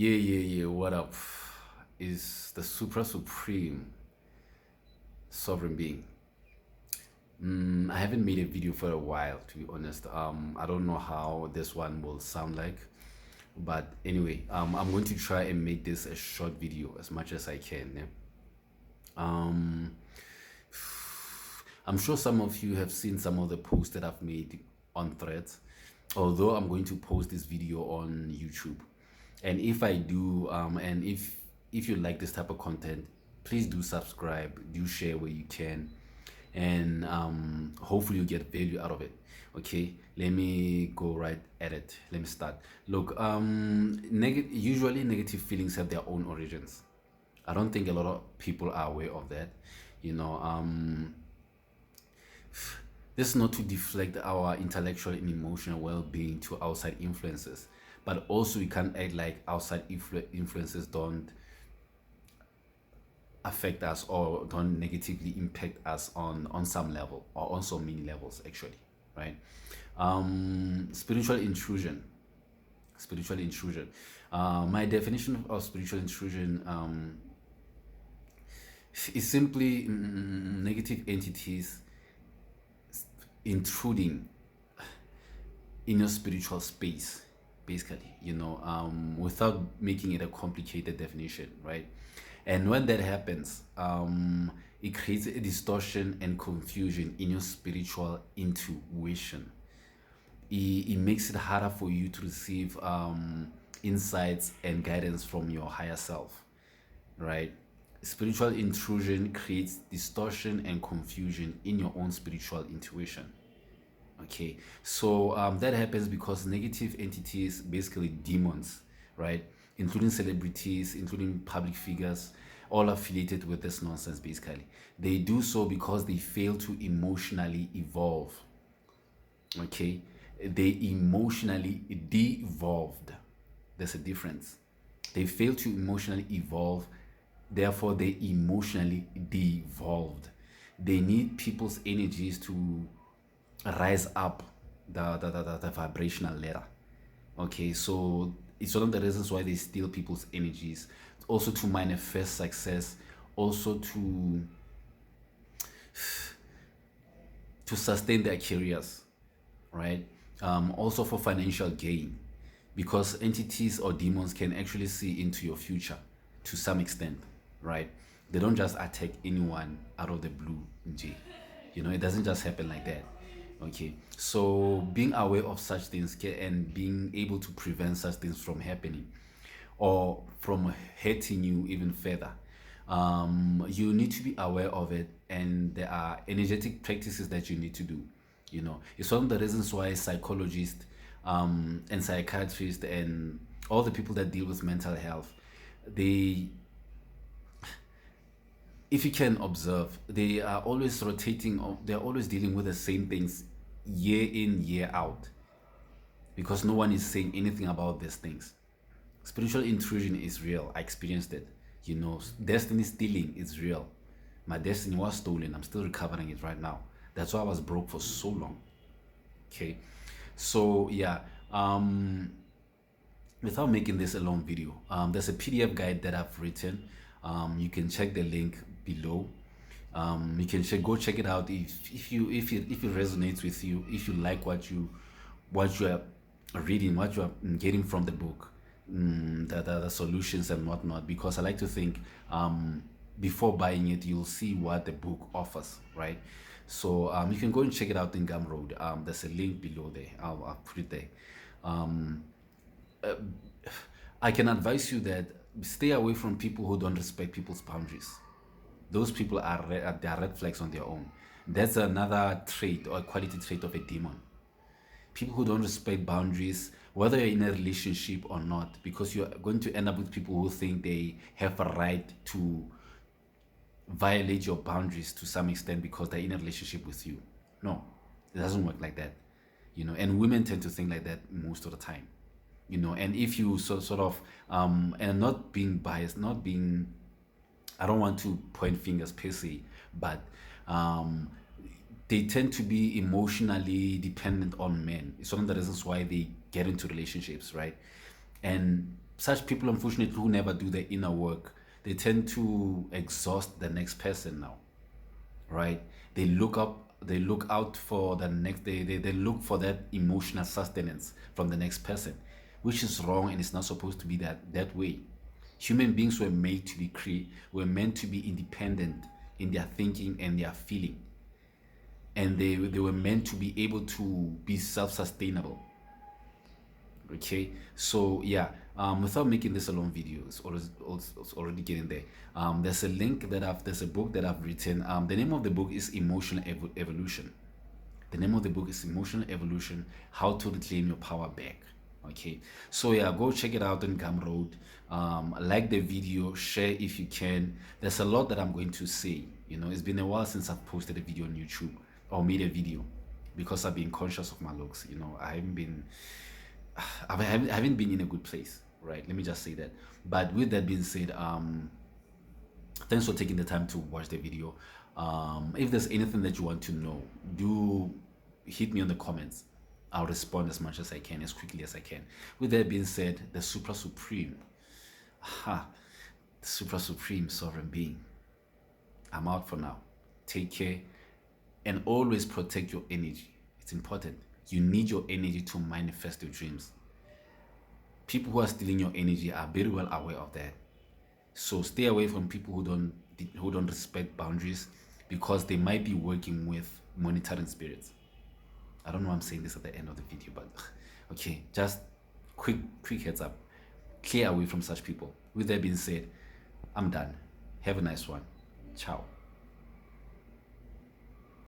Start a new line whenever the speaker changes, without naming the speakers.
Yeah. What up? Is the Supra Supreme Sovereign Being. I haven't made a video for a while, to be honest. I don't know how this one will sound like, but anyway, I'm going to try and make this a short video as much as I can. Yeah? Um, I'm sure some of you have seen some of the posts that I've made on Threads, although I'm going to post this video on YouTube. And if I do, and if you like this type of content, please do subscribe, do share where you can, and hopefully you get value out of it. Okay, let me go right at it. Let me start. Look, usually negative feelings have their own origins. I don't think a lot of people are aware of that. You know, this is not to deflect our intellectual and emotional well-being to outside influences, but also we can't act like outside influences don't affect us or don't negatively impact us on some level or on so many levels actually, right? Spiritual intrusion. Spiritual intrusion. My definition of spiritual intrusion is simply negative entities intruding in your spiritual space, basically, without making it a complicated definition, right? And when that happens, it creates a distortion and confusion in your spiritual intuition. It makes it harder for you to receive insights and guidance from your higher self, right? Spiritual intrusion creates distortion and confusion in your own spiritual intuition. Okay, so that happens because negative entities, basically demons, right, including celebrities, including public figures, all affiliated with this nonsense, basically, they do so because they fail to emotionally evolve. Okay, they emotionally devolved. There's a difference. They fail to emotionally evolve, therefore they emotionally devolved. They need people's energies to rise up the vibrational ladder. Okay, so it's one of the reasons why they steal people's energies, also to manifest success, also to sustain their careers, right? Also for financial gain, because entities or demons can actually see into your future to some extent, right? They don't just attack anyone out of the blue. It doesn't just happen like that. Okay, so being aware of such things and being able to prevent such things from happening or from hurting you even further, you need to be aware of it, and there are energetic practices that you need to do. It's one of the reasons why psychologists and psychiatrists and all the people that deal with mental health, they, if you can observe, they are always rotating, they're always dealing with the same things year in, year out, because no one is saying anything about these things. Spiritual intrusion is real. I experienced it. Destiny stealing is real. My destiny was stolen. I'm still recovering it right now. That's why I was broke for so long. Okay, so yeah, without making this a long video, there's a PDF guide that I've written. You can check the link below. You can go check it out if it resonates with you, if you like what you are reading, what you are getting from the book, the solutions and whatnot. Because I like to think, before buying it, you'll see what the book offers, right? So you can go and check it out in Gumroad. There's a link below there. I'll put it there. I can advise you that stay away from people who don't respect people's boundaries. Those people are they are red flags on their own. That's another trait or quality trait of a demon. People who don't respect boundaries, whether you're in a relationship or not, because you're going to end up with people who think they have a right to violate your boundaries to some extent because they're in a relationship with you. No, it doesn't work like that. And women tend to think like that most of the time. And if you sort of and not being biased, not being, I don't want to point fingers per se, but they tend to be emotionally dependent on men. It's one of the reasons why they get into relationships, right? And such people, unfortunately, who never do the inner work, they tend to exhaust the next person now, right? They look out for the next, they look for that emotional sustenance from the next person, which is wrong, and it's not supposed to be that way. Human beings were made to be were meant to be independent in their thinking and their feeling, and they were meant to be able to be self-sustainable. Okay, so yeah, without making this a long video, it's already getting there. There's a link that there's a book that I've written. The name of the book is Emotional Evolution. The name of the book is Emotional Evolution: How to Reclaim Your Power Back. Okay, so yeah, go check it out on Gumroad. Like the video, share if you can. There's a lot that I'm going to say. You know, it's been a while since I've posted a video on YouTube or made a video, because I've been conscious of my looks. You know, I haven't been in a good place, right? Let me just say that. But with that being said, thanks for taking the time to watch the video. If there's anything that you want to know, do hit me on the comments. I'll respond as much as I can, as quickly as I can. With that being said, the Supra Supreme, the Supra Supreme Sovereign Being, I'm out for now. Take care, and always protect your energy. It's important. You need your energy to manifest your dreams. People who are stealing your energy are very well aware of that. So stay away from people who don't respect boundaries, because they might be working with monitoring spirits. I don't know why I'm saying this at the end of the video, but okay, just quick heads up. Clear away from such people. With that being said, I'm done. Have a nice one. Ciao.